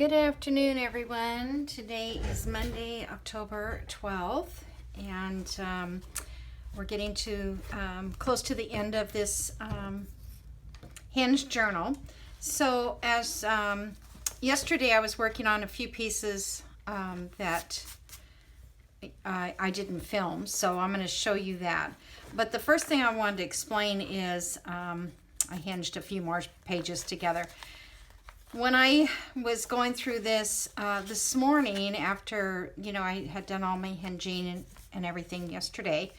Good afternoon, everyone. Today is Monday, October 12th, and we're getting to close to the end of this Hinged journal. So as yesterday I was working on a few pieces that I didn't film, so I'm going to show you that. But the first thing I wanted to explain is I hinged a few more pages together. When I was going through this this morning, after I had done all my hinging and everything yesterday,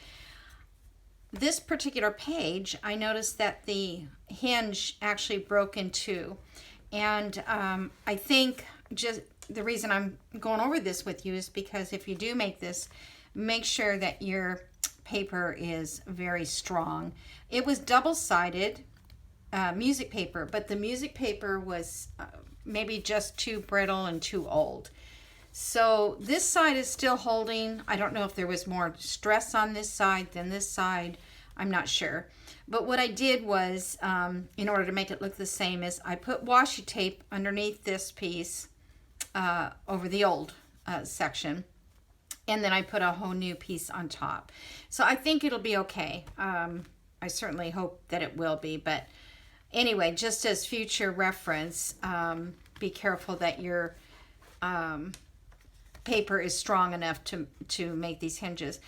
this particular page, I noticed that the hinge actually broke in two. And I think just the reason I'm going over this with you is because if you do make this, make sure that your paper is very strong. It was double-sided music paper, but the music paper was maybe just too brittle and too old. So this side is still holding. I don't know if there was more stress on this side than this side. I'm not sure. But what I did was, in order to make it look the same, is I put washi tape underneath this piece over the old section. And then I put a whole new piece on top. So I think it'll be okay. I certainly hope that it will be, but anyway, just as future reference, be careful that your paper is strong enough to make these hinges.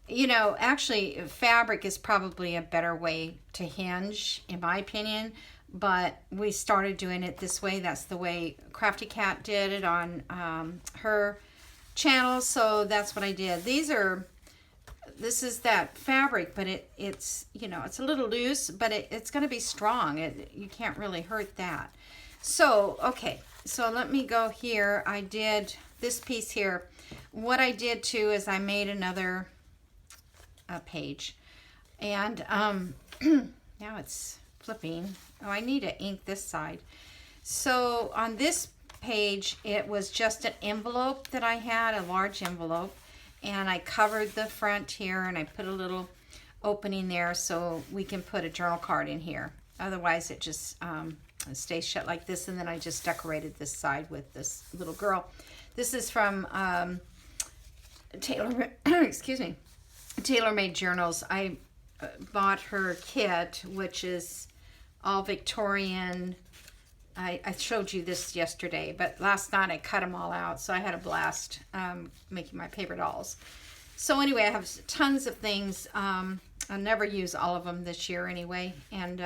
Actually, fabric is probably a better way to hinge, in my opinion, but we started doing it this way. That's the way Crafty Cat did it on her channel, so that's what I did. This is that fabric, but it's it's a little loose, but it's going to be strong. You can't really hurt that. So, okay, so let me go here. I did this piece here. What I did too is I made another page, and now it's flipping. Oh, I need to ink this side. So on this page, it was just an envelope that I had, a large envelope. And I covered the front here, and I put a little opening there so we can put a journal card in here. Otherwise, it just stays shut like this. And then I just decorated this side with this little girl. This is from excuse me, Tailor Made Journals. I bought her kit, which is all Victorian. I showed you this yesterday, but last night I cut them all out, so I had a blast making my paper dolls. So anyway, I have tons of things. I'll never use all of them this year anyway, and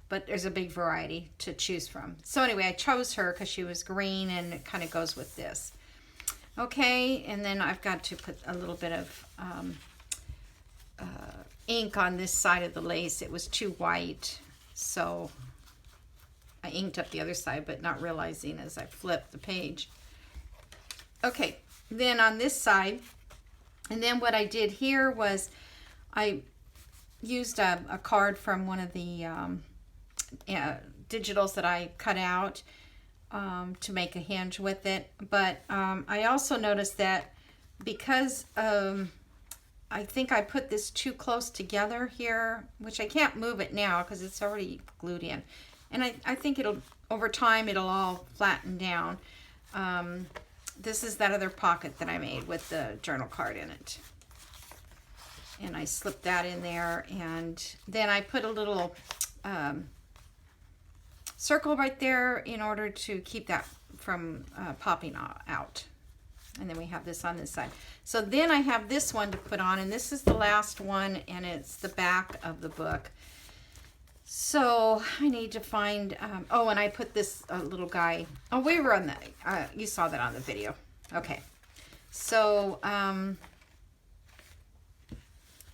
but there's a big variety to choose from. So anyway, I chose her because she was green, and it kind of goes with this. Okay, and then I've got to put a little bit of ink on this side of the lace. It was too white, so I inked up the other side, but not realizing as I flipped the page. Okay, then on this side, and then what I did here was I used a card from one of the digitals that I cut out to make a hinge with it. But I also noticed that because I think I put this too close together here, which I can't move it now because it's already glued in. And I think over time, it'll all flatten down. This is that other pocket that I made with the journal card in it. And I slipped that in there. And then I put a little circle right there in order to keep that from popping out. And then we have this on this side. So then I have this one to put on. And this is the last one. And it's the back of the book. So I need to find, oh, and I put this little guy, oh, we were on that, you saw that on the video. Okay, so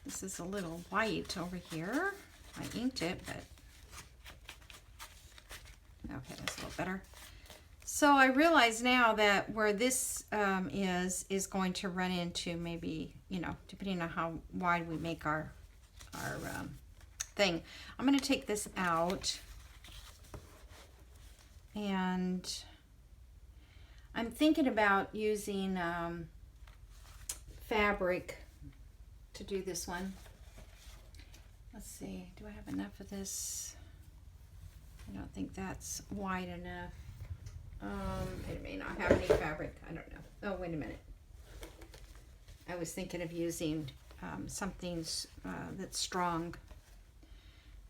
this is a little white over here. I inked it, but, okay, that's a little better. So I realize now that where this is going to run into maybe, depending on how wide we make our thing. I'm going to take this out, and I'm thinking about using fabric to do this one. Let's see, do I have enough of this? I don't think that's wide enough. It may not not have any fabric. I don't know. Oh, wait a minute. I was thinking of using something that's strong.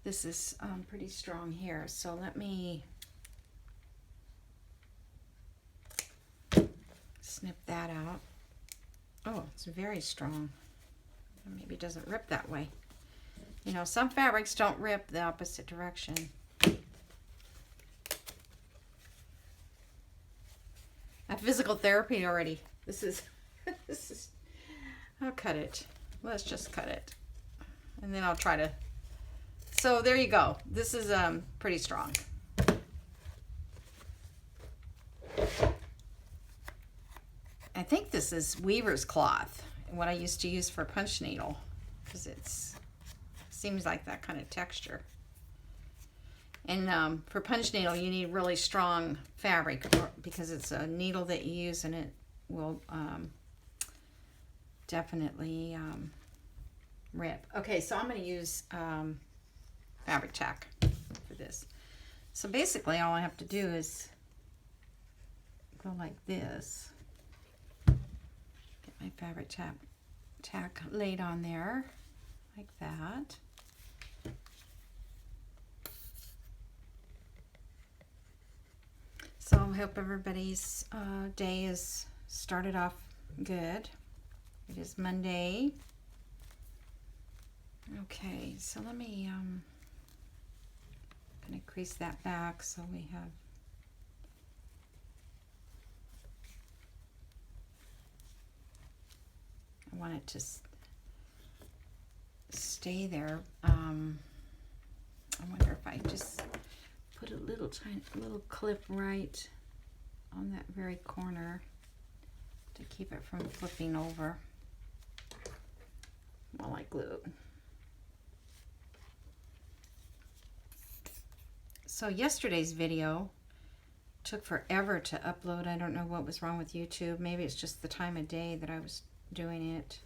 This is pretty strong here, so let me snip that out. Oh, it's very strong. Maybe it doesn't rip that way. You know, some fabrics don't rip the opposite direction. I have physical therapy already. This is, I'll cut it. Let's just cut it. And then I'll try to, so there you go. This is pretty strong. I think this is weaver's cloth, what I used to use for punch needle, because it's seems like that kind of texture. And for punch needle, you need really strong fabric because it's a needle that you use, and it will definitely rip. Okay, so I'm going to use fabric tack for this. So basically, all I have to do is go like this. Get my fabric tack laid on there, like that. So I hope everybody's day is started off good. It is Monday. Okay, so let me kind of crease that back so we have I want it to stay there. I wonder if I just put a little clip right on that very corner to keep it from flipping over while I glue. So yesterday's video took forever to upload. I don't know what was wrong with YouTube. Maybe it's just the time of day that I was doing it.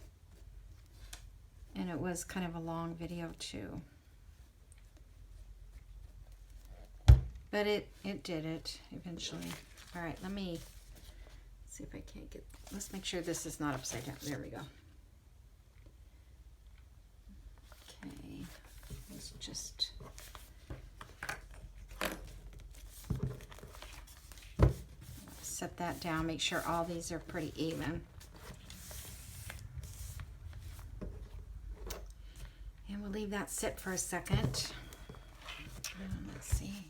And it was kind of a long video too. But it did it eventually. All right, let me see if I can't get, let's make sure this is not upside down. There we go. Okay, let's just set that down, make sure all these are pretty even. And we'll leave that sit for a second. Let's see.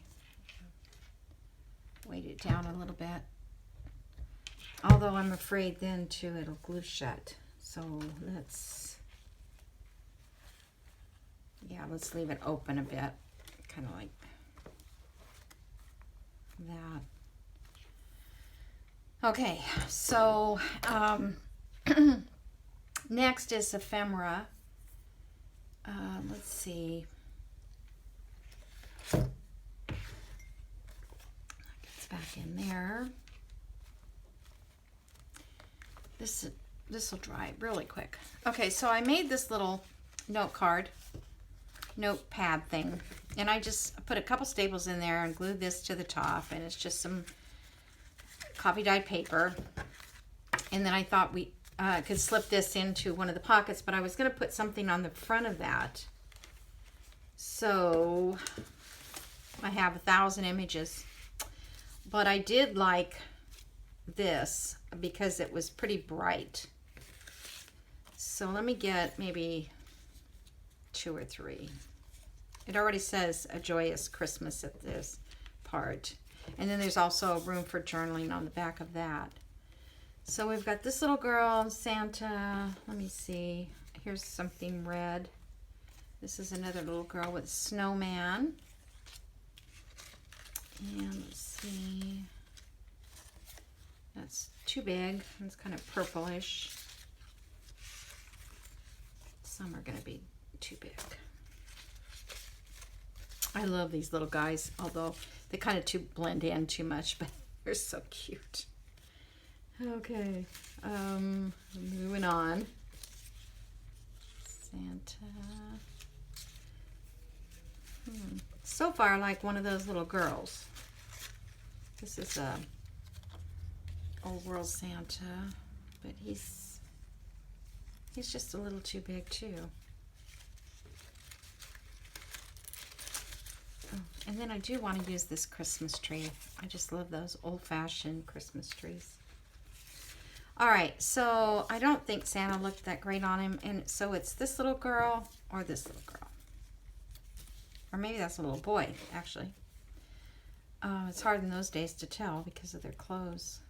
Weight it down a little bit. Although I'm afraid then too it'll glue shut. So let's leave it open a bit. Kind of like that. Okay, so next is ephemera. Let's see. That gets back in there. This will dry really quick. Okay, so I made this little notepad thing, and I just put a couple staples in there and glued this to the top, and it's just some coffee dyed paper. And then I thought we could slip this into one of the pockets, but I was going to put something on the front of that. So I have 1,000 images, but I did like this because it was pretty bright. So let me get maybe 2 or 3. It already says a joyous Christmas at this part. And then there's also room for journaling on the back of that. So we've got this little girl, Santa. Let me see. Here's something red. This is another little girl with a snowman. And let's see. That's too big. It's kind of purplish. Some are going to be too big. I love these little guys, although they kind of blend in too much, but they're so cute. Okay, moving on. Santa. So far, like one of those little girls. This is Old World Santa, but he's just a little too big too. Oh, and then I do want to use this Christmas tree. I just love those old-fashioned Christmas trees. All right, so I don't think Santa looked that great on him, and so it's this little girl or this little girl. Or maybe that's a little boy, actually. It's hard in those days to tell because of their clothes.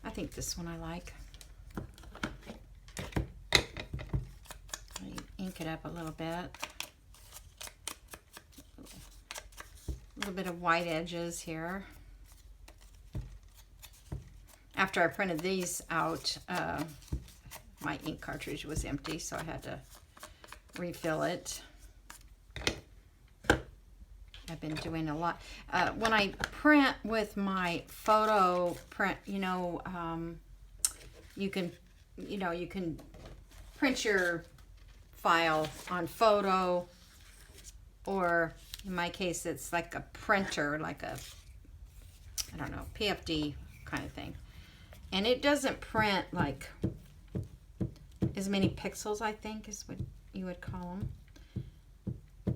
I think this one I like. I ink it up a little bit. A little bit of white edges here. After I printed these out, my ink cartridge was empty, so I had to refill it. I've been doing a lot. When I print with my photo print, you can print your file on photo, or in my case, it's like a printer, like a, I don't know, PFD kind of thing. And it doesn't print like as many pixels, I think, is what you would call them.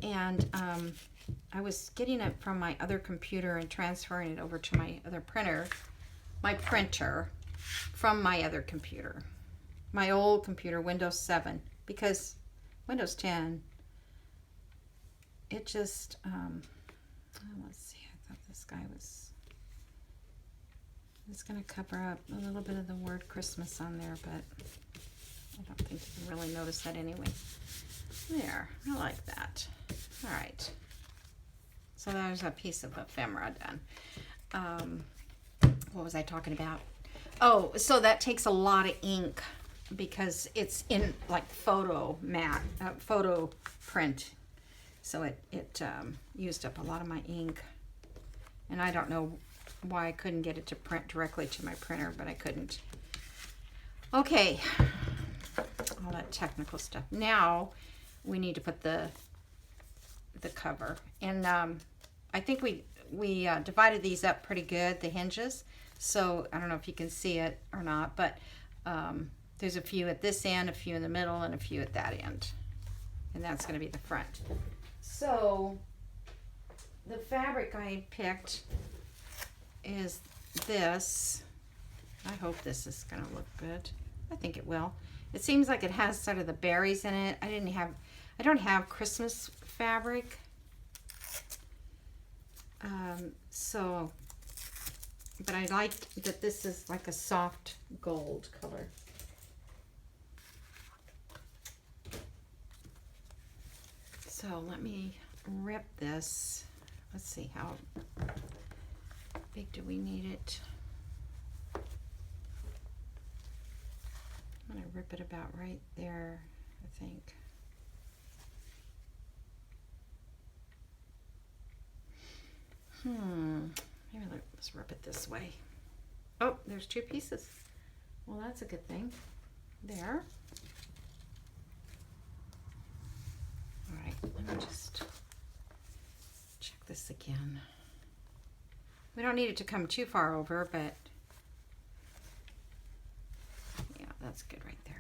And I was getting it from my other computer and transferring it over to my other printer, from my other computer, my old computer, Windows 7, because Windows 10, it just, let's see, I thought this guy was going to cover up a little bit of the word Christmas on there, but I don't think you can really notice that anyway. There, I like that. All right. So there's a piece of ephemera done. What was I talking about? Oh, so that takes a lot of ink because it's in like photo print. So it used up a lot of my ink. And I don't know why I couldn't get it to print directly to my printer, but I couldn't. Okay, all that technical stuff. Now we need to put the cover, and I think we divided these up pretty good, the hinges. So I don't know if you can see it or not, but there's a few at this end, a few in the middle, and a few at that end, and that's going to be the front. So the fabric I picked is this. I hope this is going to look good. I think it will. It seems like it has sort of the berries in it. I don't have Christmas fabric. But I like that this is like a soft gold color. So let me rip this. Let's see, how big do we need it? I'm going to rip it about right there, I think. Maybe let's rip it this way. Oh, there's two pieces. Well, that's a good thing. There. All right, let me just check this again. We don't need it to come too far over, but yeah, that's good right there.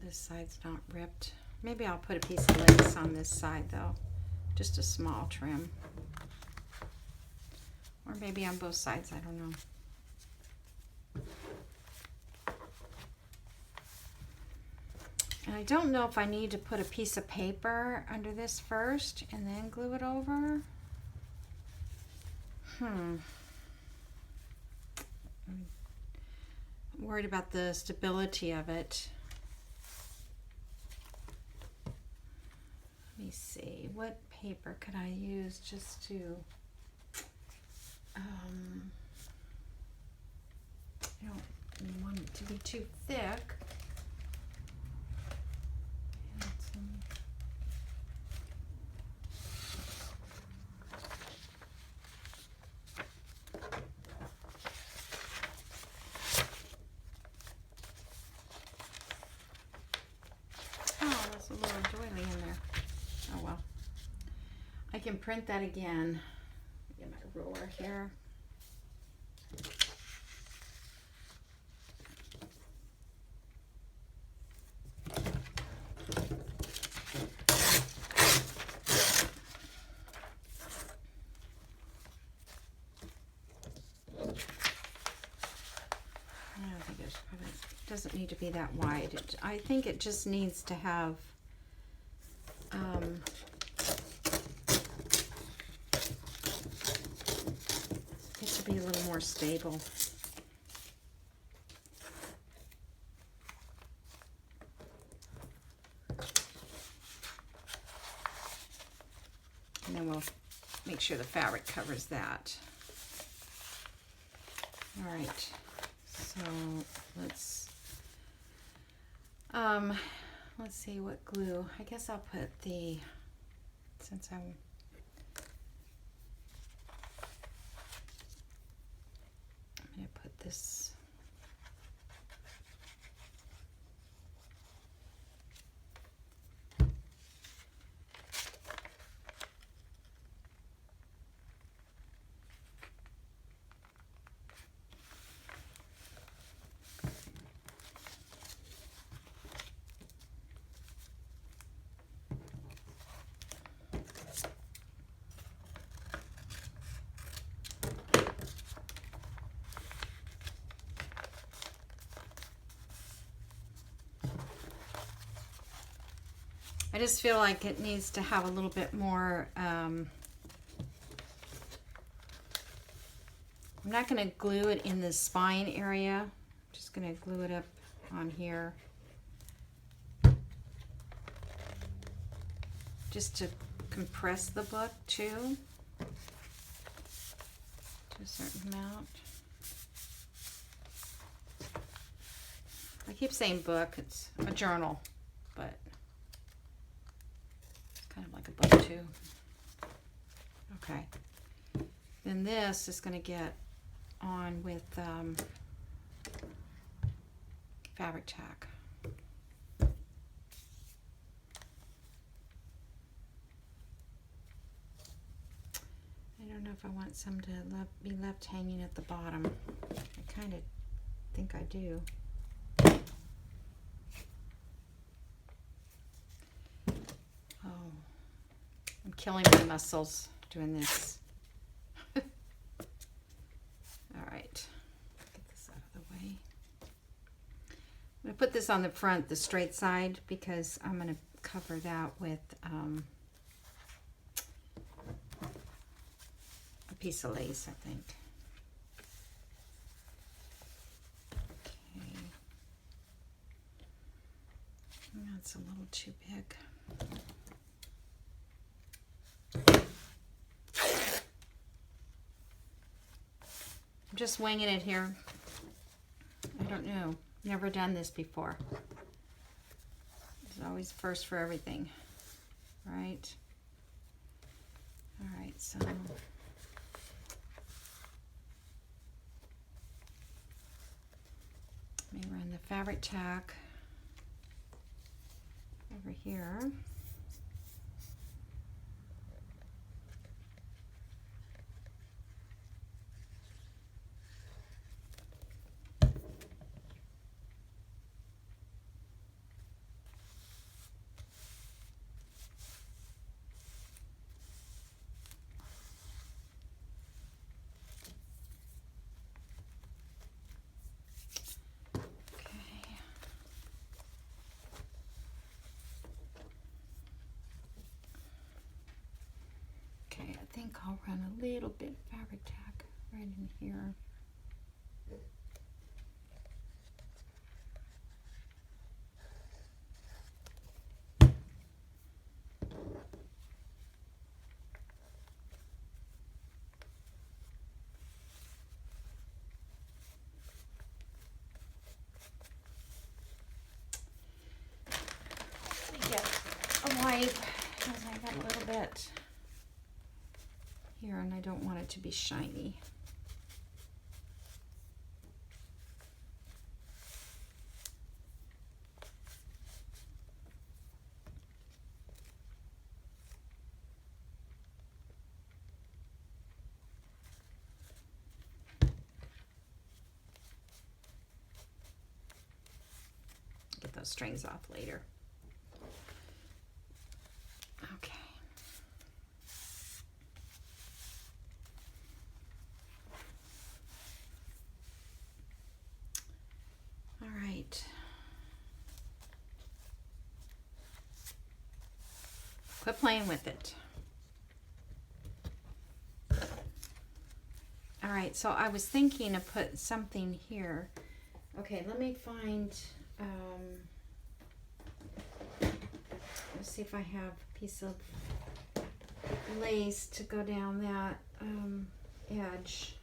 This side's not ripped. Maybe I'll put a piece of lace on this side though. Just a small trim. Or maybe on both sides, I don't know. And I don't know if I need to put a piece of paper under this first and then glue it over. I'm worried about the stability of it. Let me see, what paper could I use just to, I don't want it to be too thick. doily in there. Oh well. I can print that again. Get my ruler here. Doesn't need to be that wide. I think it just needs to have it should be a little more stable. And then we'll make sure the fabric covers that. All right, so let's see what glue. I guess I'll put the, since I'm going to put this, I just feel like it needs to have a little bit more, I'm not going to glue it in the spine area. I'm just going to glue it up on here. Just to compress the book too, to a certain amount. I keep saying book, it's a journal, but kind of like a book too. Okay. Then this is going to get on with fabric tack. I don't know if I want some to be left hanging at the bottom. I kind of think I do. I'm killing my muscles doing this. All right, get this out of the way. I'm going to put this on the front, the straight side, because I'm going to cover that with a piece of lace, I think. Okay. That's a little too big. I'm just winging it here. I don't know. Never done this before. It's always first for everything, right? All right, so let me run the fabric tack over here. I think I'll run a little bit of fabric tack right in here. Let me get a wipe because I got a little bit here and I don't want it to be shiny. those strings off later. Okay. All right. Quit playing with it. All right, so I was thinking of put something here. Okay, let me find, let's see if I have a piece of lace to go down that edge.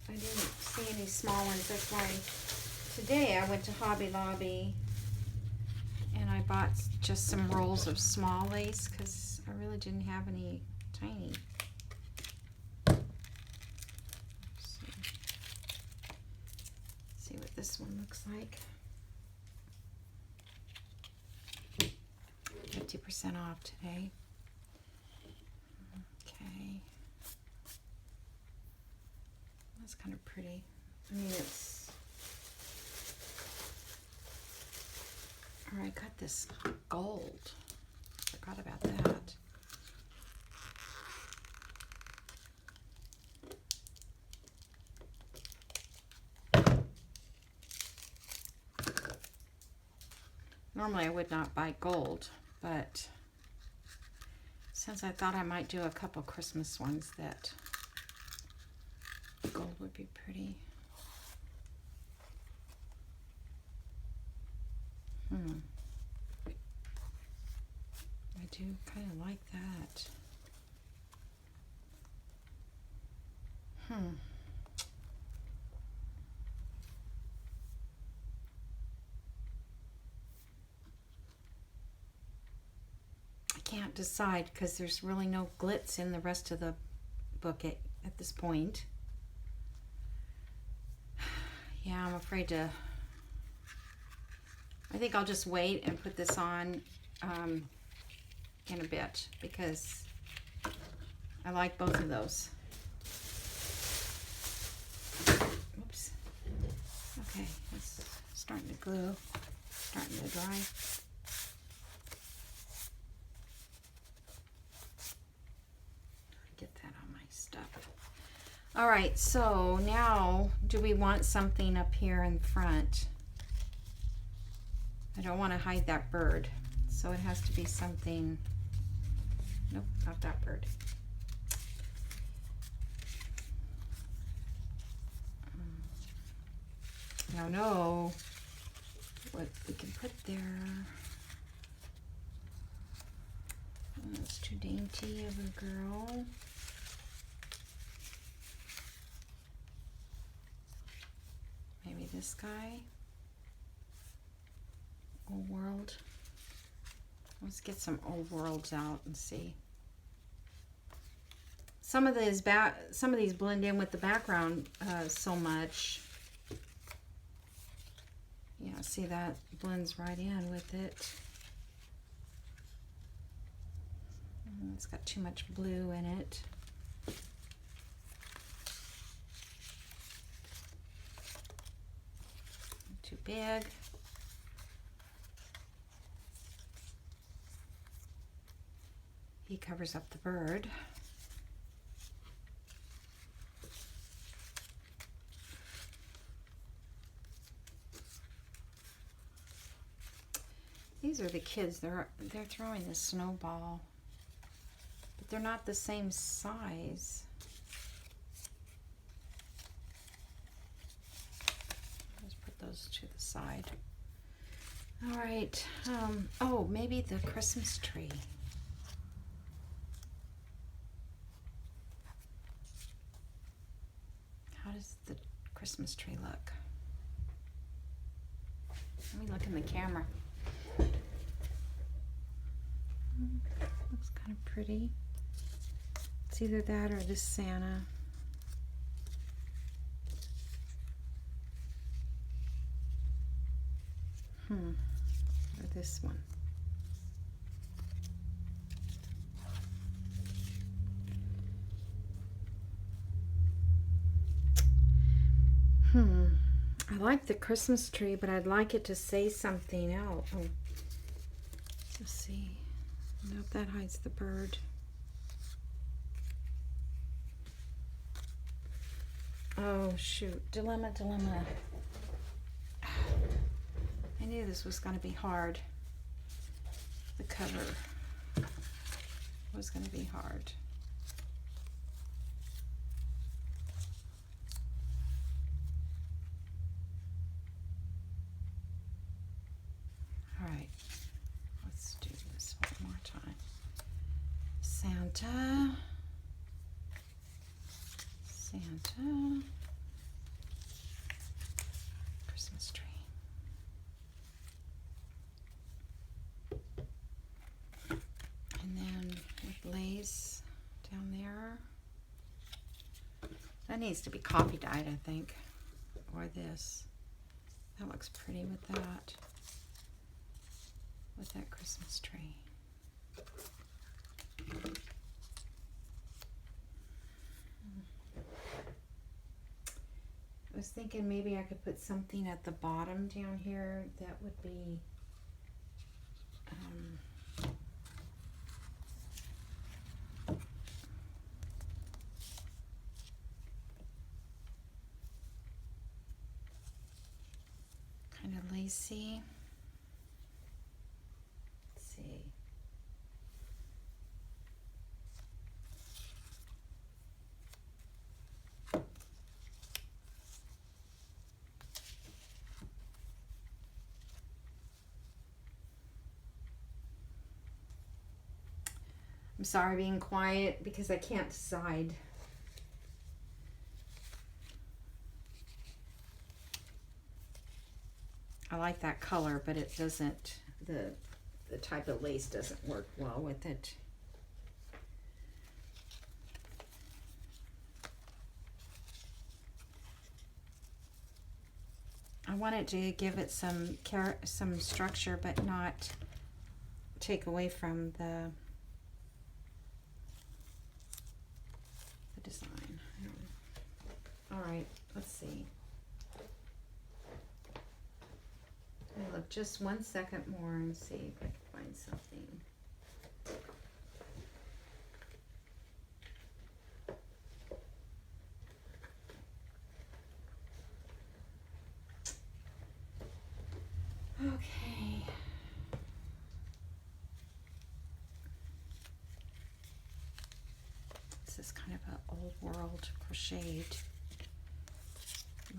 I didn't see any small ones. That's why today I went to Hobby Lobby and I bought just some rolls of small lace because I really didn't have any tiny. Let's see what this one looks like. 50% off today. Okay. That's kind of pretty. I mean, it's... Or I got this gold. Forgot about that. Normally I would not buy gold, but since I thought I might do a couple Christmas ones, that gold would be pretty. I do kind of like that. I can't decide because there's really no glitz in the rest of the book at this point. Yeah, I'm afraid to. I think I'll just wait and put this on in a bit because I like both of those. Oops. Okay, it's starting to glue, starting to dry. Get that on my stuff. All right, so now do we want something up here in front? I don't want to hide that bird, so it has to be something. Nope, not that bird. I don't know what we can put there. Oh, it's too dainty of a girl. Maybe this guy. Old world. Let's get some old worlds out and see. Some of these blend in with the background so much. Yeah, see, that blends right in with it. It's got too much blue in it. Too big. He covers up the bird. These are the kids. They're throwing the snowball, but they're not the same size. Let's put those to the side. All right. Oh, maybe the Christmas tree. How does the Christmas tree look? Let me look in the camera. Looks kind of pretty. It's either that or this Santa. Or this one. like the Christmas tree, but I'd like it to say something else. Oh, let's see. Nope, that hides the bird. Oh, shoot. Dilemma. I knew this was going to be hard. The cover was going to be hard. All right. Let's do this one more time. Santa. Christmas tree. And then with lace down there. That needs to be coffee dyed, I think. Or this. That looks pretty with that. With that Christmas tree. I was thinking maybe I could put something at the bottom down here that would be kind of lacy. Let's see. I'm sorry being quiet because I can't decide. I like that color, but it doesn't, the type of lace doesn't work well with it. I wanted to give it some structure, but not take away from the design. All right, let's see. I'll look just 1 second more and see if I can find something. Okay. This is kind of an old world crocheted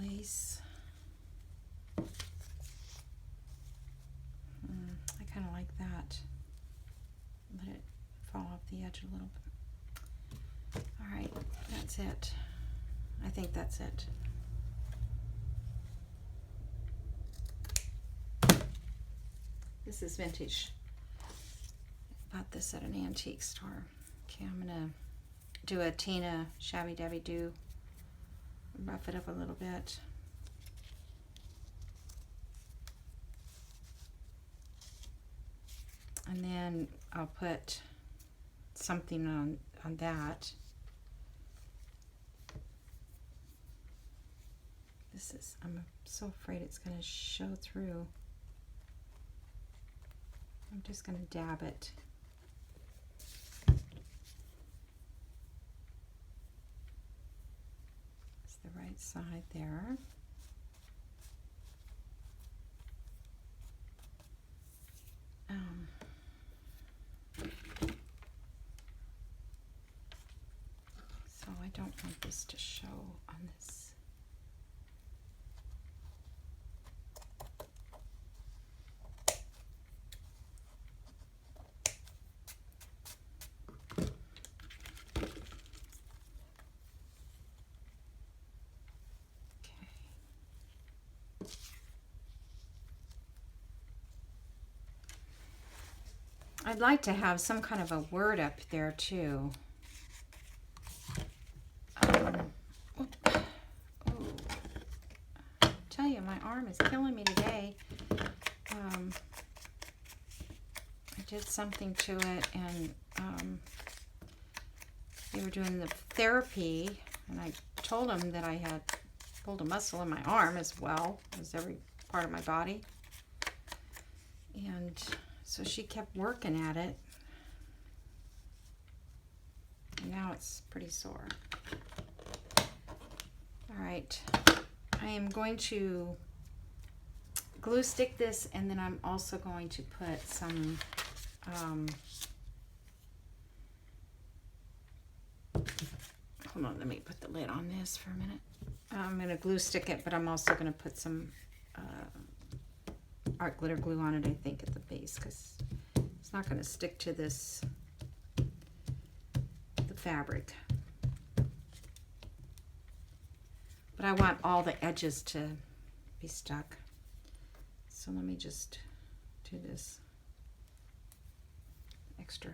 lace. I kind of like that. Let it fall off the edge a little bit. All right, that's it. I think that's it. This is vintage. Bought this at an antique store. Okay, I'm gonna do a Tina Shabby Dabby Do. Rough it up a little bit. And then I'll put something on that. This is, I'm so afraid it's going to show through. I'm just going to dab it. It's the right side there. So I don't want this to show on this. I'd like to have some kind of a word up there too. I tell you, my arm is killing me today. I did something to it, and they were doing the therapy, and I told them that I had pulled a muscle in my arm as well as every part of my body. And so she kept working at it. And now it's pretty sore. All right, I am going to glue stick this, and then I'm also going to put some hold on, let me put the lid on this for a minute. I'm going to glue stick it, but I'm also going to put some art glitter glue on it, I think, at the base, because it's not going to stick to this, the fabric. But I want all the edges to be stuck. So let me just do this extra.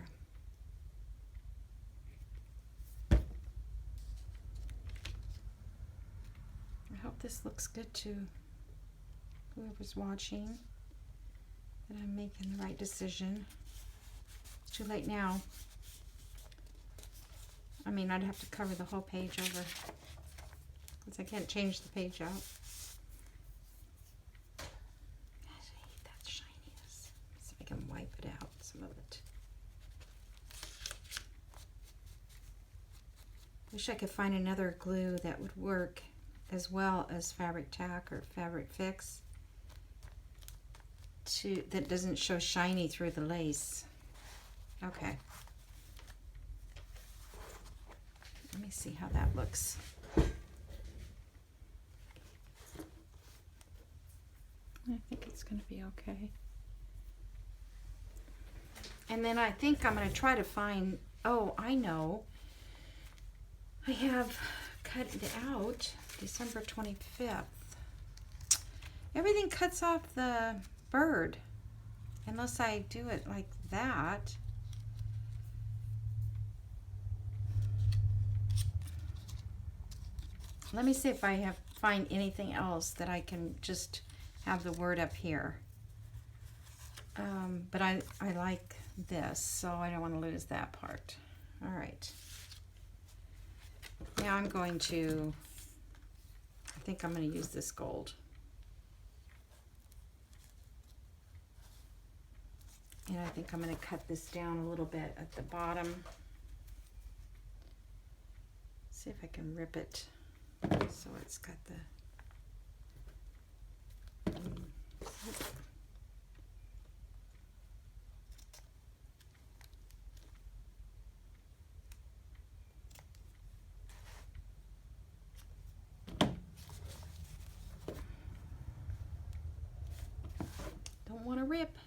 I hope this looks good to whoever's watching, that I'm making the right decision. It's too late now. I mean, I'd have to cover the whole page over, because I can't change the page out. I hate that shininess. See if I can wipe it out, some of it. Wish I could find another glue that would work as well as fabric tack or fabric fix that doesn't show shiny through the lace. Okay. Let me see how that looks. I think it's going to be okay. And then I think I'm going to try to find, oh, I know. I have cut it out December 25th. Everything cuts off the bird unless I do it like that. Let me see if I find anything else that I can just have the word up here. But I like this, so I don't want to lose that part. All right. Now I'm going to, I think I'm going to use this gold. And I think I'm going to cut this down a little bit at the bottom. See if I can rip it so it's got the don't want to rip.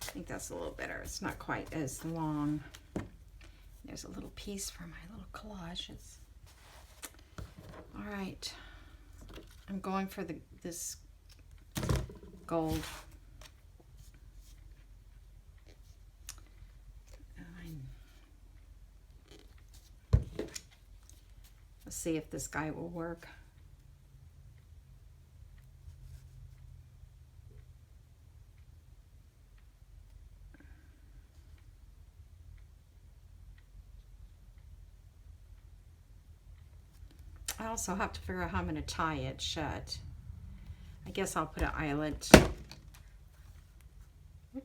I think that's a little better. It's not quite as long. There's a little piece for my little collages. All right, I'm going for this gold. Let's see if this guy will work. I also have to figure out how I'm going to tie it shut. I guess I'll put an eyelet. Whoop.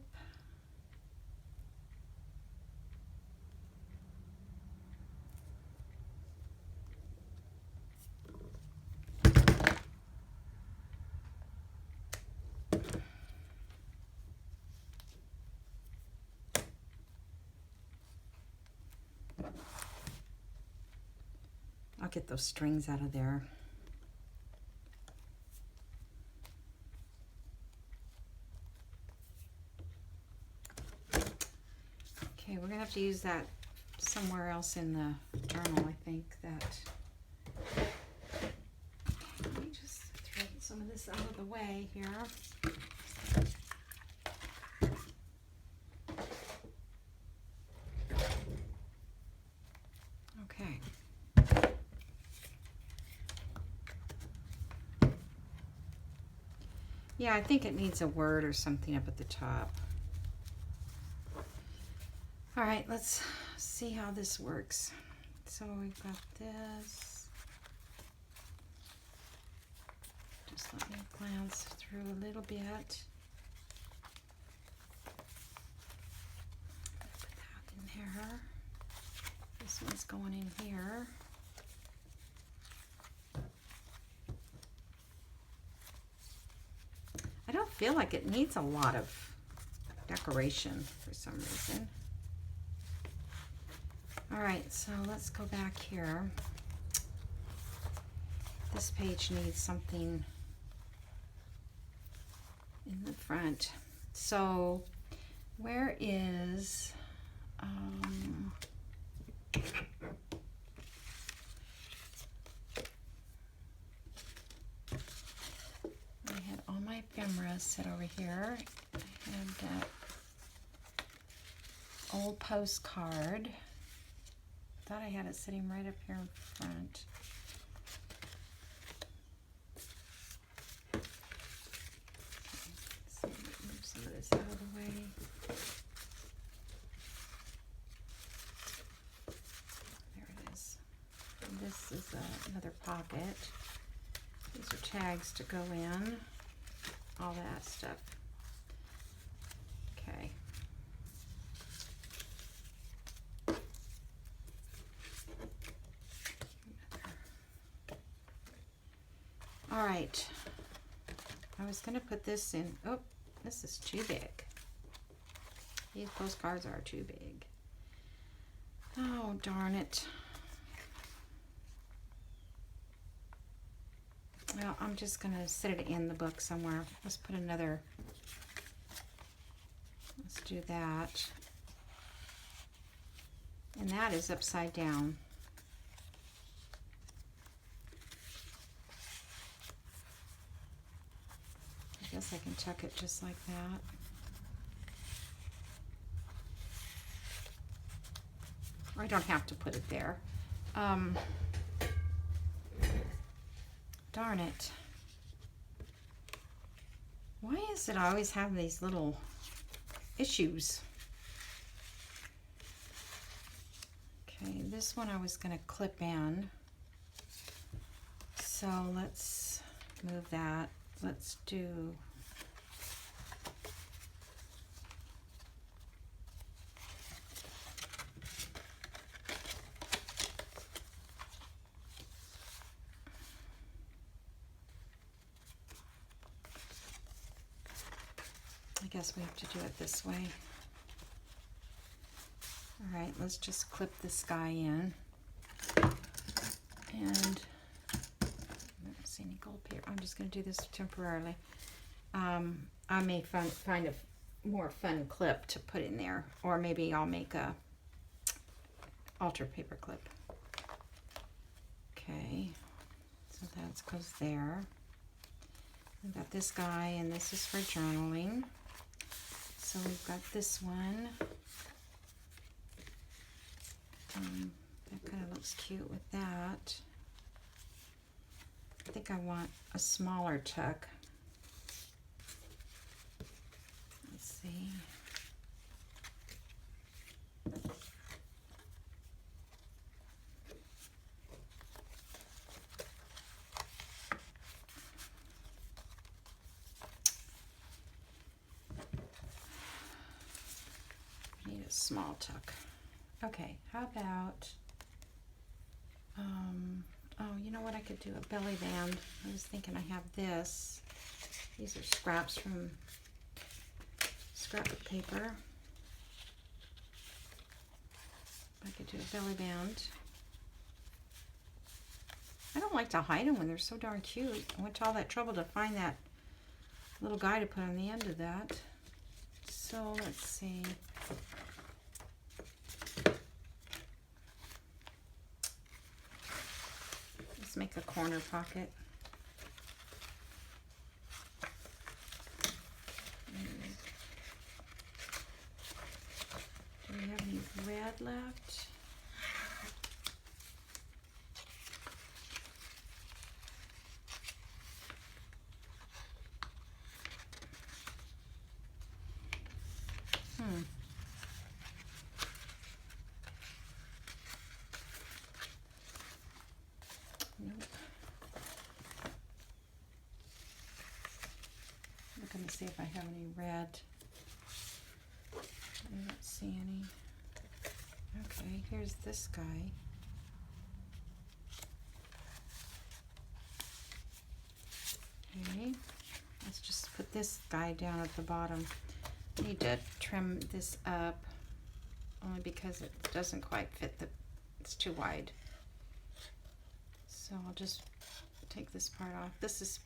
I'll get those strings out of there. Okay, we're gonna have to use that somewhere else in the journal, I think. That. Okay, let me just throw some of this out of the way here. Yeah, I think it needs a word or something up at the top. All right, let's see how this works. So we've got this. Just let me glance through a little bit. Put that in there. This one's going in here. I don't feel like it needs a lot of decoration for some reason. All right, so let's go back here. This page needs something in the front. So where is I had all my ephemera set over here. I had that old postcard. Thought I had it sitting right up here in front. So move some of this out of the way. There it is. And this is another pocket. These are tags to go in. All that stuff. Okay. All right, I was going to put this in. Oh, this is too big. These postcards are too big. Oh, darn it. Well, I'm just going to set it in the book somewhere. Let's put another. Let's do that. And that is upside down. I guess I can tuck it just like that. Or I don't have to put it there. Darn it. Why is it I always have these little issues? Okay, this one I was going to clip in. So let's move that. Let's do I guess we have to do it this way. All right, let's just clip this guy in. And I don't see any gold here. I'm just going to do this temporarily. I may find a more fun clip to put in there, or maybe I'll make a altar paper clip. Okay, so that goes there. We've got this guy, and this is for journaling. So we've got this one. That kind of looks cute with that. I think I want a smaller tuck. Let's see. I need a small tuck. Okay, how about, oh, you know what I could do? A belly band. I was thinking I have this. These are scraps from scrapbook paper. I could do a belly band. I don't like to hide them when they're so darn cute. I went to all that trouble to find that little guy to put on the end of that. So let's see. Let's make a corner pocket. Do we have any red left? looking to see if I have any red. I don't see any. Okay, here's this guy. Okay, let's just put this guy down at the bottom. I need to trim this up only because it doesn't quite fit it's too wide. So I'll just take this part off. This is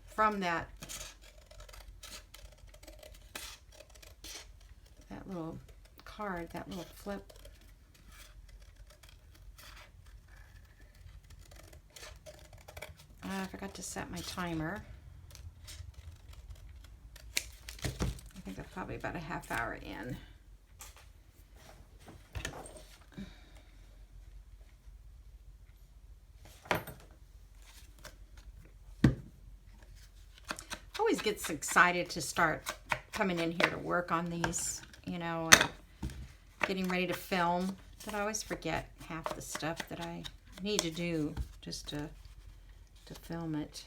from that little card, that little flip. I forgot to set my timer. I think I'm probably about a half hour in. Always gets excited to start coming in here to work on these, you know, and getting ready to film. But I always forget half the stuff that I need to do just to film it.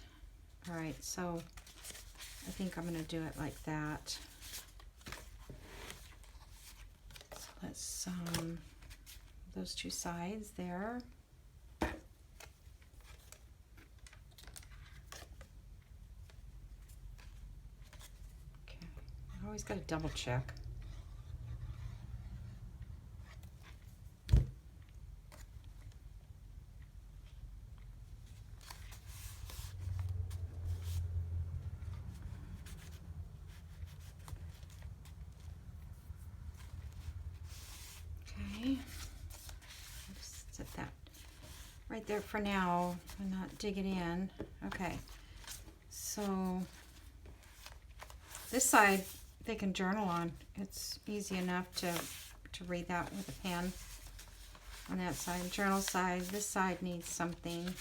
All right, so I think I'm going to do it like that. So let's those two sides there. Okay, I always got to double check. Set that right there for now and not dig it in. Okay, so this side they can journal on. It's easy enough to read that with a pen on that side. Journal side, this side needs something.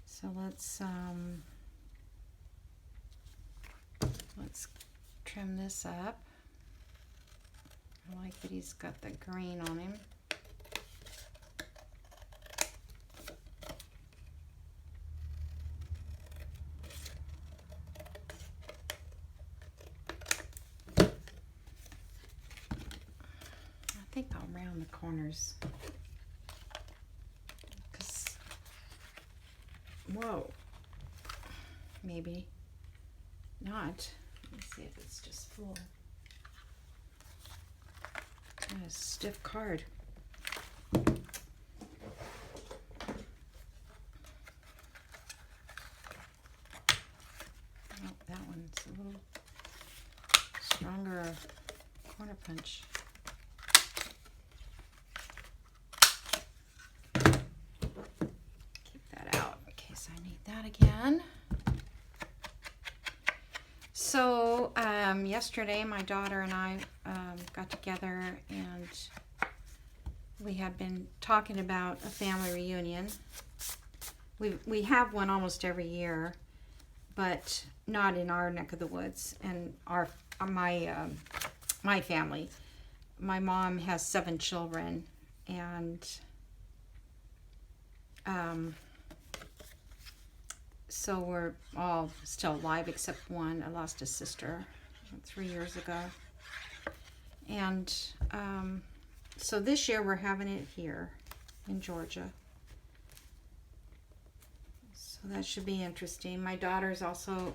So let's trim this up. I like that he's got the green on him. I think I'll round the corners. Whoa. Maybe not. Let's see if it's just full. A stiff card. Oh, that one's a little stronger corner punch. Keep that out in case I need that again. So yesterday my daughter and I got together and we have been talking about a family reunion. We have one almost every year, but not in our neck of the woods. And my family, my mom has 7 children, and so we're all still alive except one. I lost a sister 3 years ago. And so this year we're having it here in Georgia. So that should be interesting. My daughter's also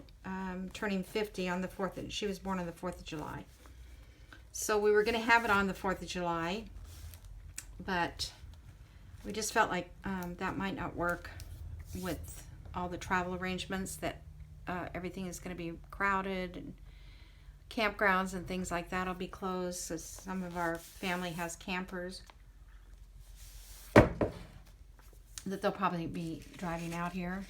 turning 50 on the 4th. She was born on the 4th of July. So we were going to have it on the 4th of July, but we just felt like that might not work with all the travel arrangements, that everything is going to be crowded, and campgrounds and things like that will be closed, so some of our family has campers that they'll probably be driving out here.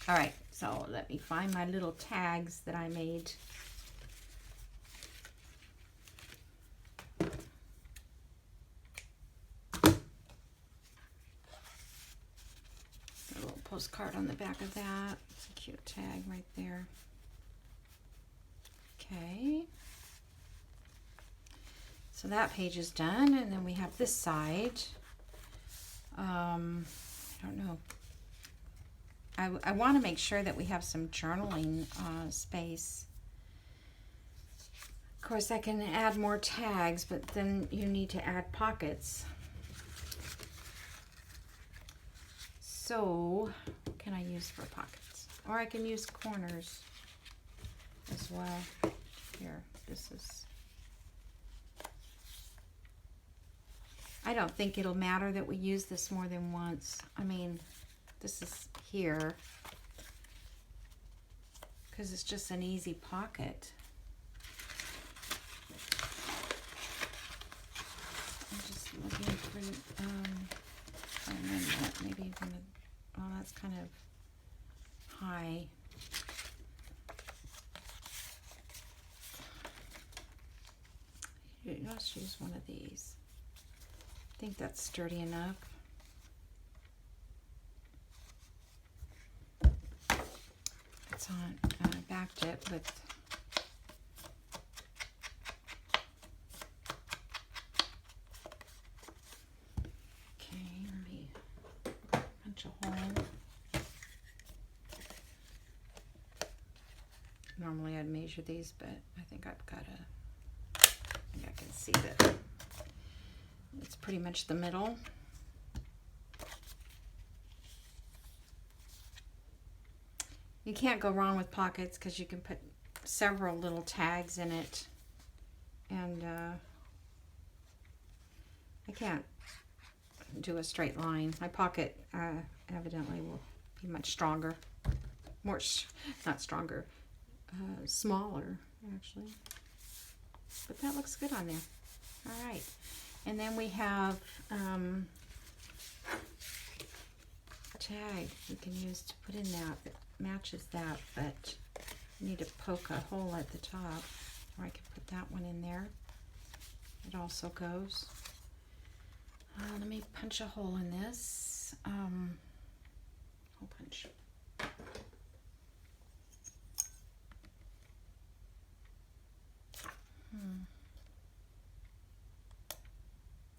All right, so let me find my little tags that I made. A little postcard on the back of that. It's a cute tag right there. Okay, so that page is done, and then we have this side. I don't know. I want to make sure that we have some journaling space. Of course, I can add more tags, but then you need to add pockets. So, what can I use for pockets? Or I can use corners as well. Here, this is... I don't think it'll matter that we use this more than once. I mean, this is here because it's just an easy pocket. I'm just looking for, I don't know, maybe I'm gonna, oh, that's kind of high. Let's use one of these. I think that's sturdy enough. It's on, backed it with let me punch a hole. Normally I'd measure these, but I think I've got I can see that it's pretty much the middle. You can't go wrong with pockets because you can put several little tags in it. And I can't do a straight line. My pocket evidently will be much stronger. Not stronger, smaller actually. But that looks good on there. All right. And then we have a tag we can use to put in that matches that, but I need to poke a hole at the top, or I can put that one in there. It also goes. Let me punch a hole in this. Hole punch.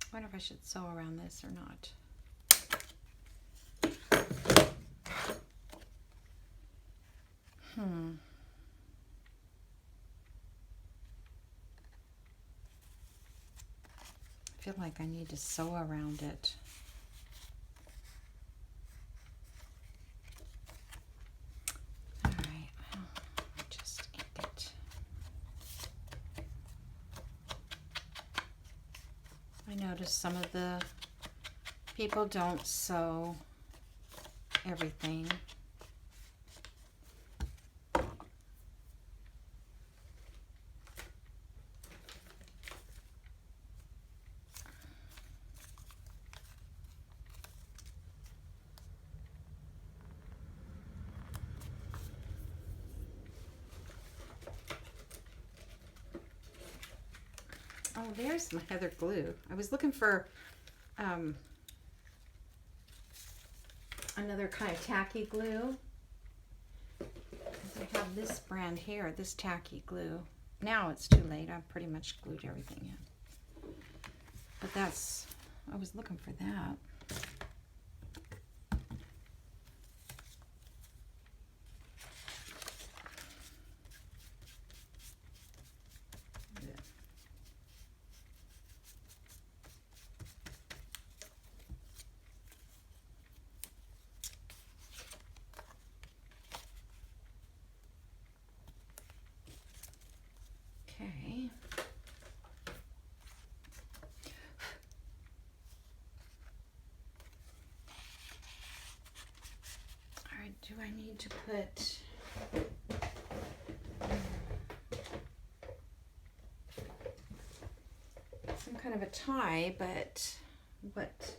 I wonder if I should sew around this or not. I feel like I need to sew around it. All right, I'll just ink it. I noticed some of the people don't sew everything. Oh, there's my heather glue. I was looking for another kind of tacky glue. I have this brand here, this tacky glue. Now it's too late. I've pretty much glued everything in. But I was looking for that. Okay. All right, do I need to put some kind of a tie, but what?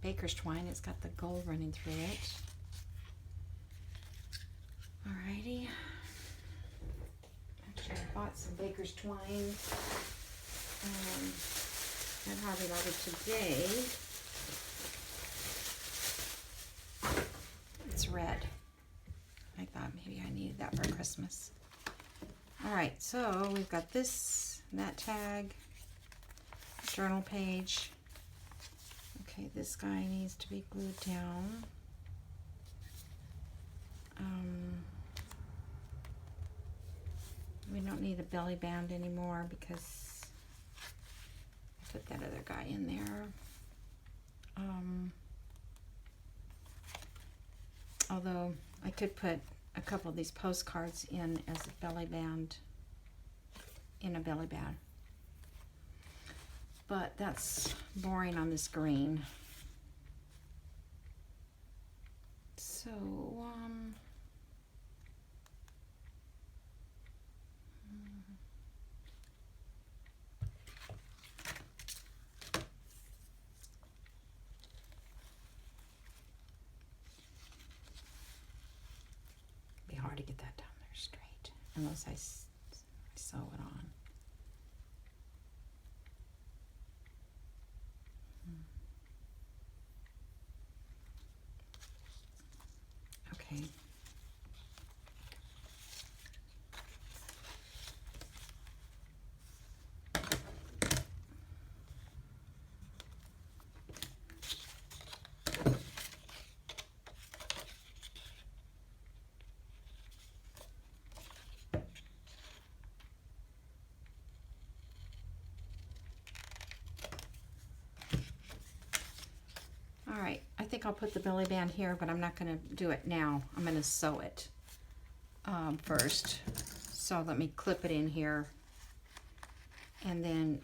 Baker's twine, it's got the gold running through it. Alrighty. Actually, bought some baker's twine at Hobby Lobby today. It's red. I thought maybe I needed that for Christmas. All right, so we've got this, that tag, journal page. Okay, this guy needs to be glued down. We don't need a belly band anymore because I put that other guy in there. Although I could put a couple of these postcards in as a belly band, in a belly band. But that's boring on this green. So, be hard to get that down there straight unless I sew it on. Okay. All right, I think I'll put the belly band here, but I'm not going to do it now. I'm going to sew it first. So let me clip it in here. And then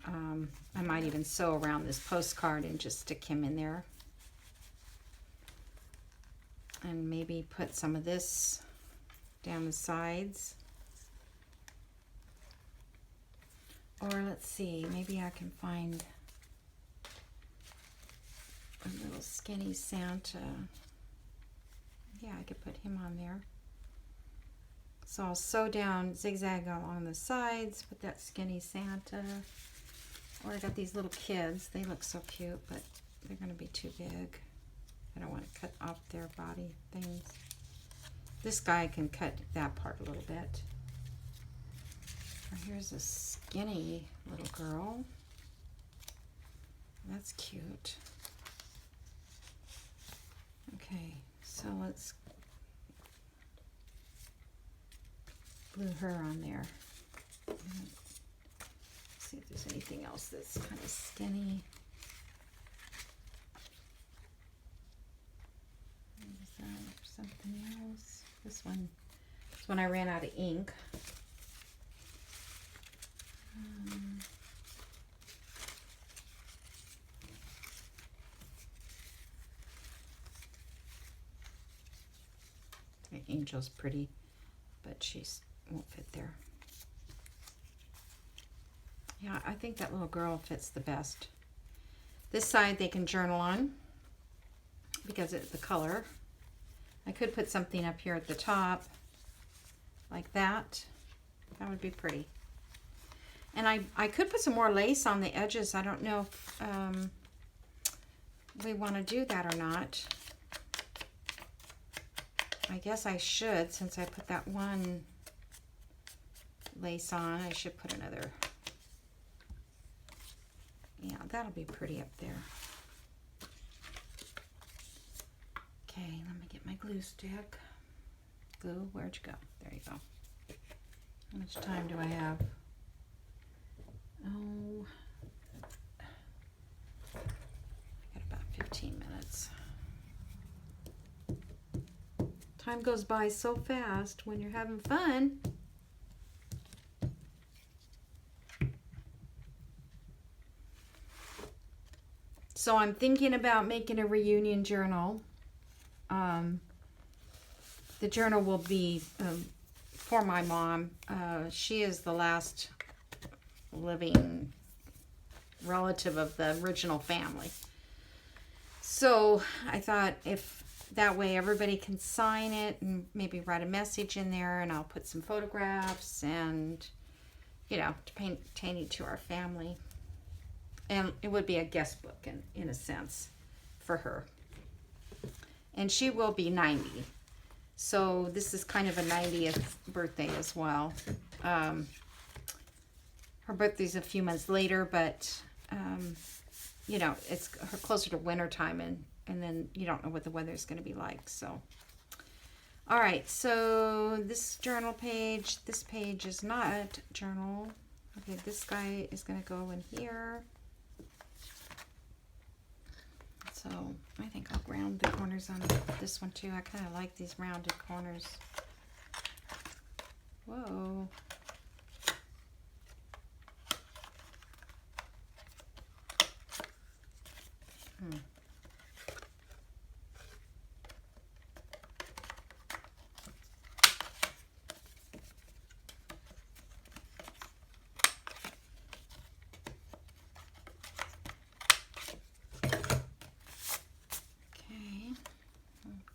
I might even sew around this postcard and just stick him in there. And maybe put some of this down the sides. Or let's see, maybe I can find a little skinny Santa. Yeah, I could put him on there. So I'll sew down, zigzag along the sides, put that skinny Santa. Or I got these little kids. They look so cute, but they're going to be too big. I don't want to cut off their body things. This guy can cut that part a little bit. Or here's a skinny little girl. That's cute. Okay, so let's glue her on there. See if there's anything else that's kind of skinny. Is that something else? This one I ran out of ink. The Angel's pretty, but she won't fit there. Yeah, I think that little girl fits the best. This side they can journal on because it's the color. I could put something up here at the top like that. That would be pretty. And I could put some more lace on the edges. I don't know if we want to do that or not. I guess I should, since I put that one lace on. I should put another. Yeah, that'll be pretty up there. Okay, let me get my glue stick. Glue, where'd you go? There you go. How much time do I have? Oh, I got about 15 minutes. Time goes by so fast when you're having fun. So I'm thinking about making a reunion journal. The journal will be for my mom. She is the last living relative of the original family. So I thought if that way everybody can sign it and maybe write a message in there, and I'll put some photographs and you know, pertaining to our family. And it would be a guest book in a sense for her. And she will be 90. So this is kind of a 90th birthday as well. Her birthday's a few months later, but, you know, it's closer to winter time, and then you don't know what the weather's going to be like. So, all right, so this journal page, this page is not journal. Okay, this guy is going to go in here. So I think I'll round the corners on this one too. I kind of like these rounded corners. Whoa.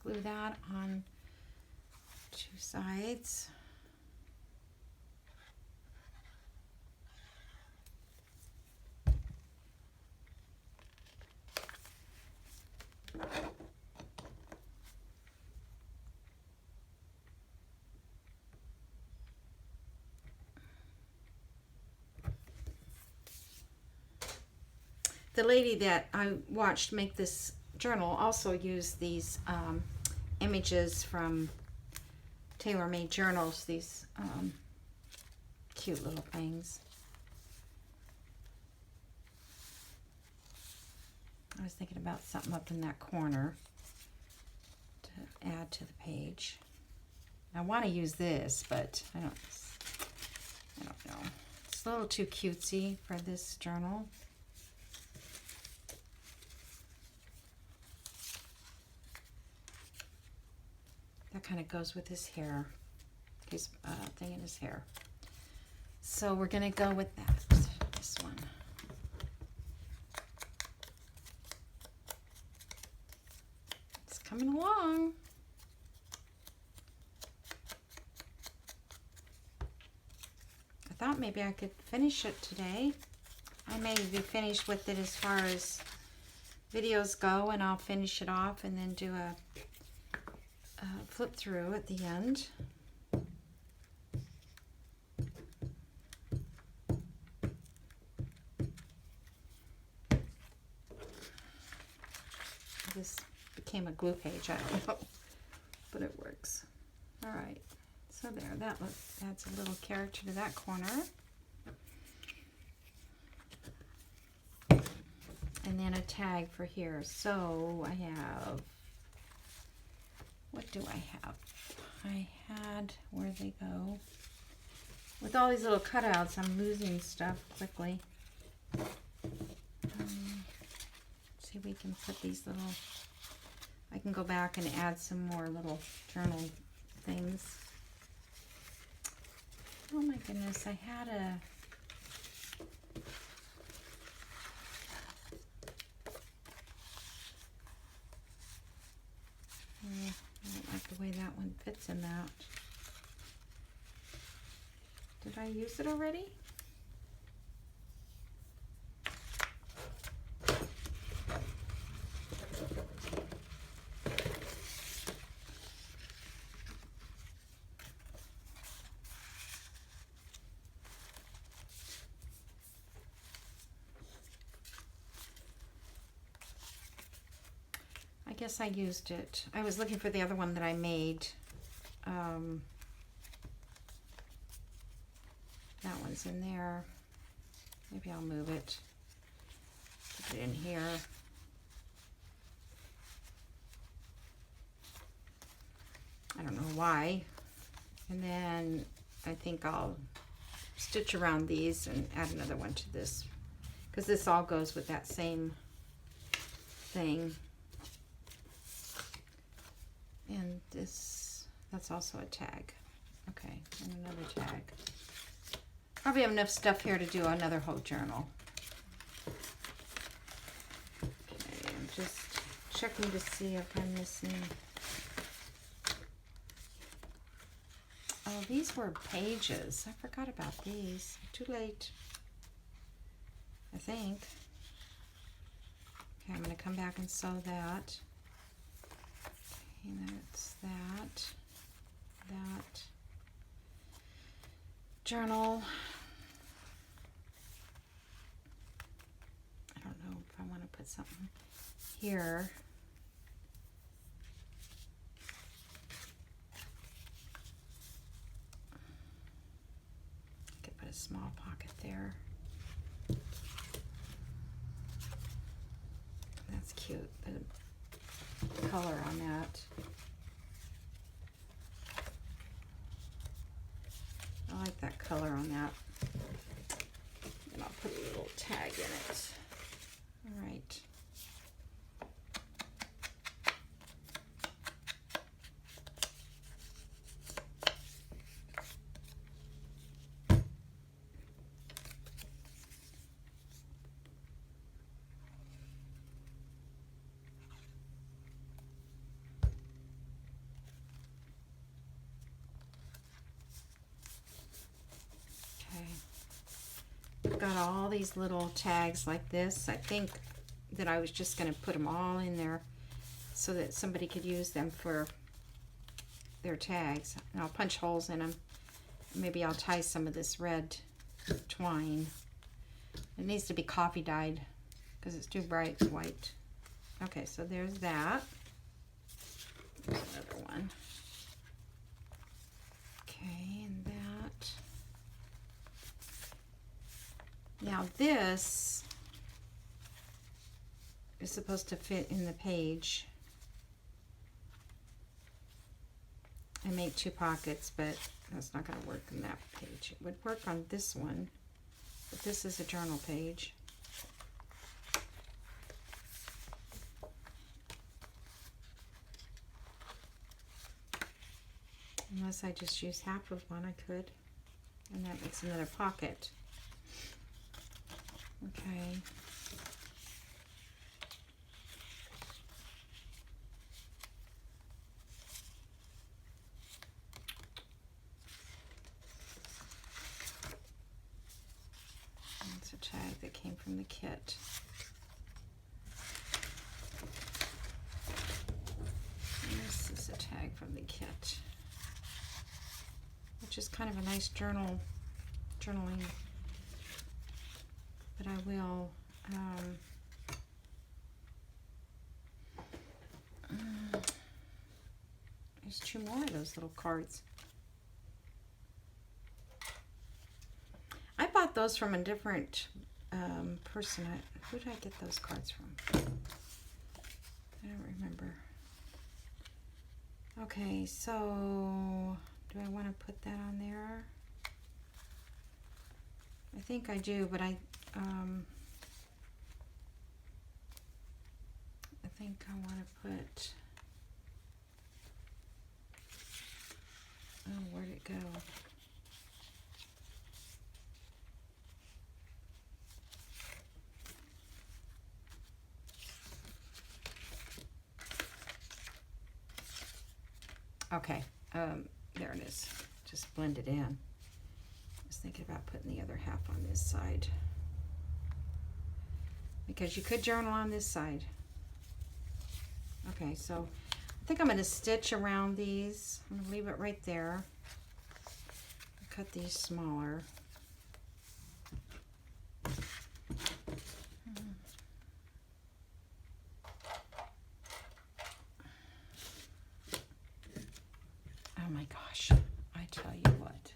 Glue that on 2 sides. The lady that I watched make this journal also used these images from tailor-made journals, these cute little things. I was thinking about something up in that corner to add to the page. I want to use this, but I don't know. It's a little too cutesy for this journal. That kind of goes with his hair, his thing in his hair. So we're going to go with that, this one. It's coming along. I thought maybe I could finish it today. I may be finished with it as far as videos go, and I'll finish it off and then do a flip through at the end. This became a glue page, I don't know, but it works. All right, so there, that adds a little character to that corner. And then a tag for here. So I have, what do I have? I had, where'd they go? With all these little cutouts, I'm losing stuff quickly. See if we can put these little, I can go back and add some more little journal things. Oh my goodness, I had a, I don't like the way that one fits in that. Did I use it already? I guess I used it. I was looking for the other one that I made. That one's in there. Maybe I'll move it. Put it in here. I don't know why. And then I think I'll stitch around these and add another one to this, because this all goes with that same thing. And this, that's also a tag. Okay, and another tag. Probably have enough stuff here to do another whole journal. Okay, I'm just checking to see if I'm missing. Oh, these were pages. I forgot about these. Too late, I think. Okay, I'm going to come back and sew that. Okay, that's that. That. Journal. I don't know if I want to put something here. I could put a small pocket there. That's cute, the color on that. I like that color on that. And I'll put a little tag in it. All right. Got all these little tags like this. I think that I was just going to put them all in there so that somebody could use them for their tags. And I'll punch holes in them. Maybe I'll tie some of this red twine. It needs to be coffee dyed because it's too bright white. Okay, so there's that. There's another one. Okay, and that. Now this is supposed to fit in the page. I made 2 pockets, but that's not going to work in that page. It would work on this one, but this is a journal page. Unless I just use half of one, I could. And that makes another pocket. Okay. That's a tag that came from the kit. And this is a tag from the kit, which is kind of a nice journaling. But I will there's 2 more of those little cards. I bought those from a different person. Who did I get those cards from? I don't remember. Okay, so do I want to put that on there? I think I do, but I think I want to put, oh, where'd it go? Okay, there it is. Just blend it in. I was thinking about putting the other half on this side, because you could journal on this side. Okay, so I think I'm going to stitch around these. I'm going to leave it right there. Cut these smaller. Oh my gosh, I tell you what.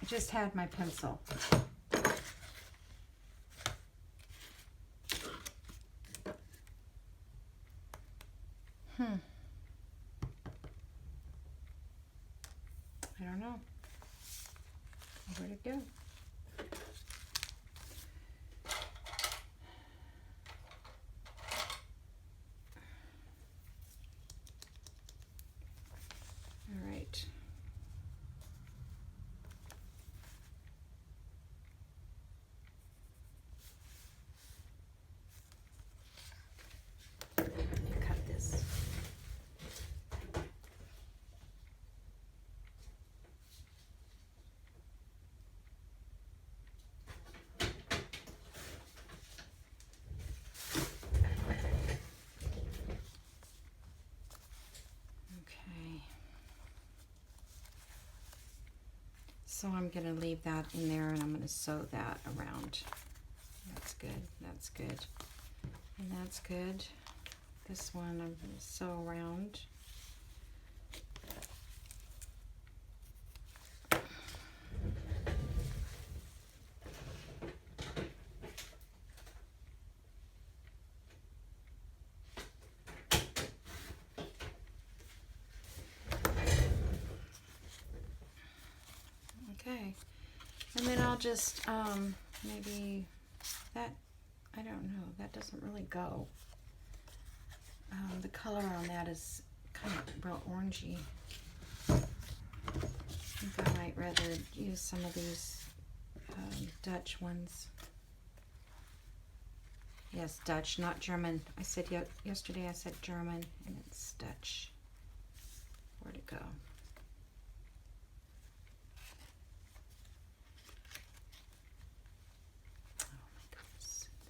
I just had my pencil. I don't know. Where'd it go? All right. Cut this. So I'm going to leave that in there, and I'm going to sew that around. That's good. That's good. And that's good. This one I'm going to sew around. Okay, and then I'll just maybe that, I don't know, that doesn't really go. The color on that is kind of real orangey. I think I might rather use some of these Dutch ones. Yes, Dutch, not German. I said yesterday I said German, and it's Dutch. Where'd it go?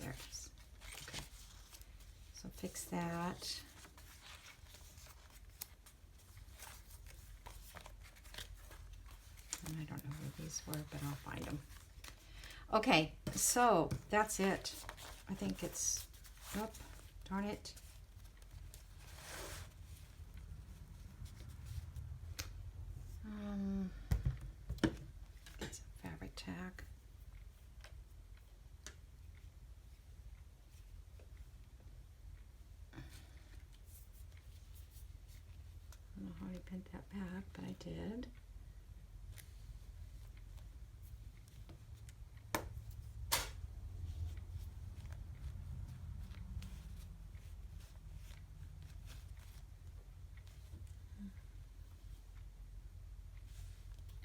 There it is. Okay. So fix that. And I don't know where these were, but I'll find them. Okay, so that's it. I think it's, oh, darn it. Get some fabric tack. I don't know how I bent that back, but I did.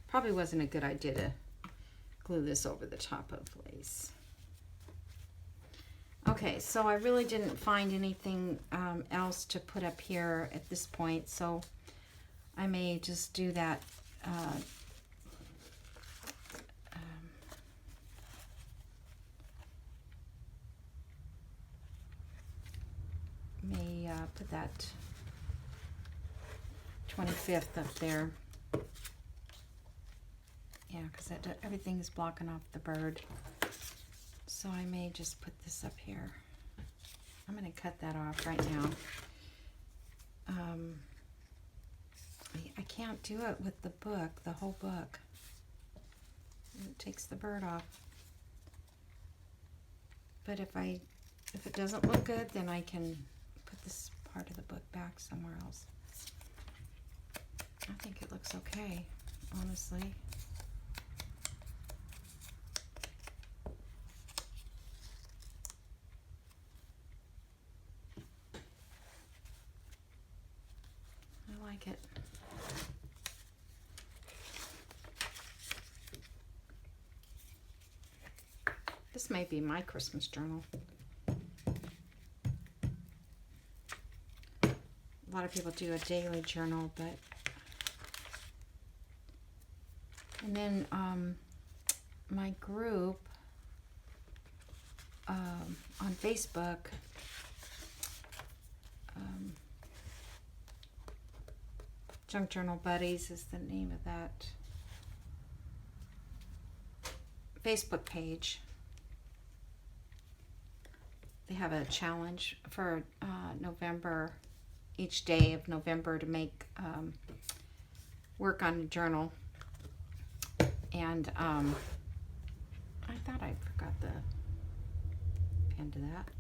Probably wasn't a good idea to glue this over the top of lace. Okay, so I really didn't find anything else to put up here at this point, so I may just do that put that 25th up there. Yeah, because everything is blocking off the bird. So I may just put this up here. I'm going to cut that off right now. I can't do it with the book, the whole book. It takes the bird off. But if it doesn't look good, then I can put this part of the book back somewhere else. I think it looks okay, honestly. I like it. This may be my Christmas journal. A lot of people do a daily journal, but... And then my group on Facebook, Junk Journal Buddies is the name of that Facebook page. They have a challenge for November, each day of November, to make work on a journal. And I thought I forgot the pen to that.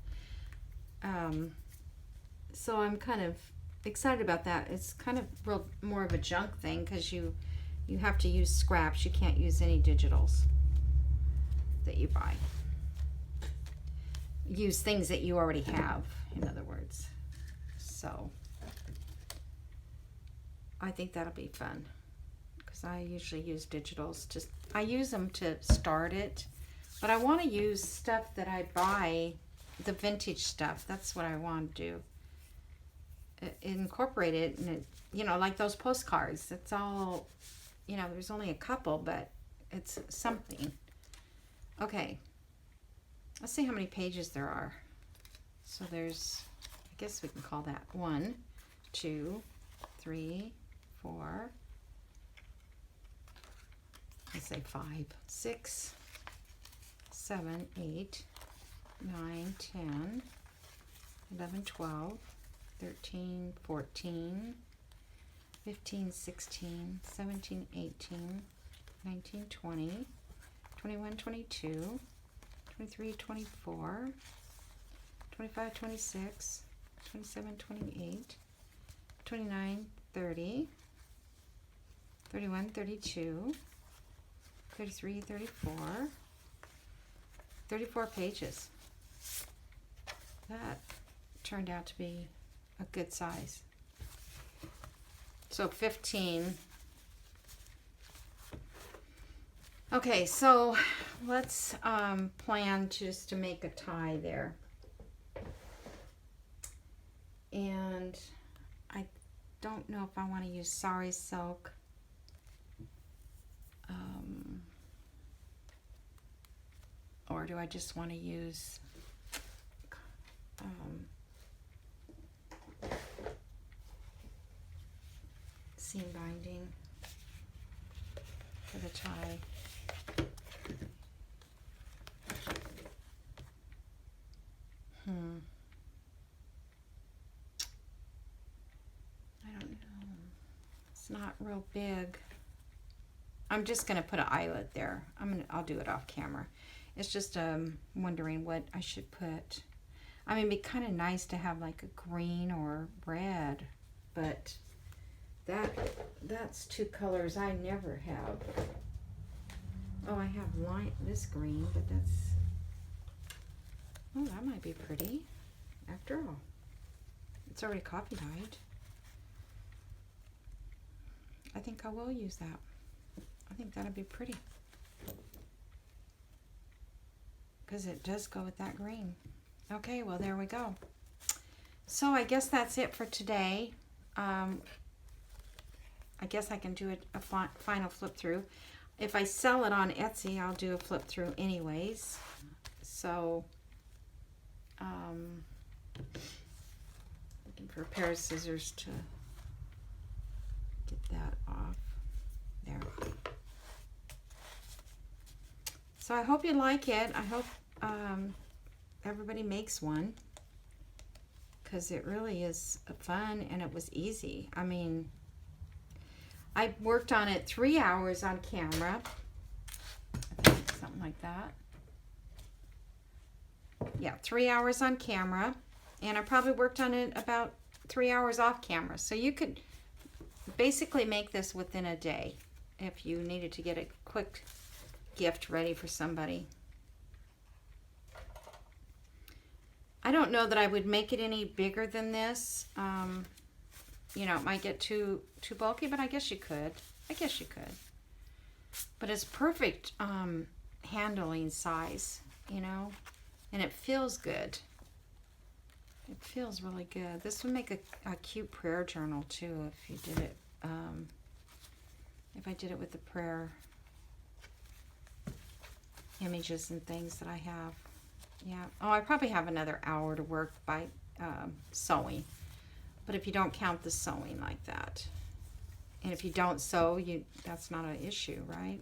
So I'm kind of excited about that. It's kind of more of a junk thing, because you have to use scraps. You can't use any digitals that you buy. Use things that you already have, in other words. So I think that'll be fun, because I usually use digitals. I use them to start it, but I want to use stuff that I buy, the vintage stuff. That's what I want to do. Incorporate it, and it, like those postcards. It's all, there's only a couple, but it's something. Okay, let's see how many pages there are. So there's, I guess we can call that 1, 2, 3, 4. say 5, 6, 7, 8, 9, 10, 11, 12, 13, 14, 15, 16, 17, 18, 19, 20, 21, 22, 23, 24, 25, 26, 27, 28, 29, 30, 31, 32, 33, 34, 34 pages. That turned out to be a good size. So 15. Okay, so let's plan just to make a tie there. And I don't know if I want to use sari silk. Or do I just want to use seam binding for the tie? I don't know. It's not real big. I'm just gonna put an eyelet there. I'll do it off camera. It's just wondering what I should put. I mean, it'd be kind of nice to have like a green or red, but that's two colors I never have. Oh, I have this green, but oh, that might be pretty after all. It's already coffee dyed. I think I will use that. I think that'd be pretty. Because it does go with that green. Okay, well, there we go. So I guess that's it for today. I guess I can do a final flip through. If I sell it on Etsy, I'll do a flip through anyways. So, looking for a pair of scissors to get that off. There. So I hope you like it. I hope everybody makes one, because it really is fun and it was easy. I mean, I worked on it 3 hours on camera. I think something like that. Yeah, 3 hours on camera. And I probably worked on it about 3 hours off camera. So you could basically make this within a day if you needed to get a quick gift ready for somebody. I don't know that I would make it any bigger than this. You know, it might get too bulky, but I guess you could. But it's perfect handling size, you know, and it feels good. It feels really good. This would make a cute prayer journal too if you did it. If I did it with the prayer images and things that I have. Yeah. Oh, I probably have another hour to work by sewing. But if you don't count the sewing like that, and if you don't sew, that's not an issue, right?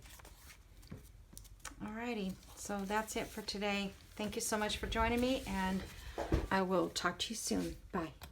Alrighty. So that's it for today. Thank you so much for joining me, and I will talk to you soon. Bye.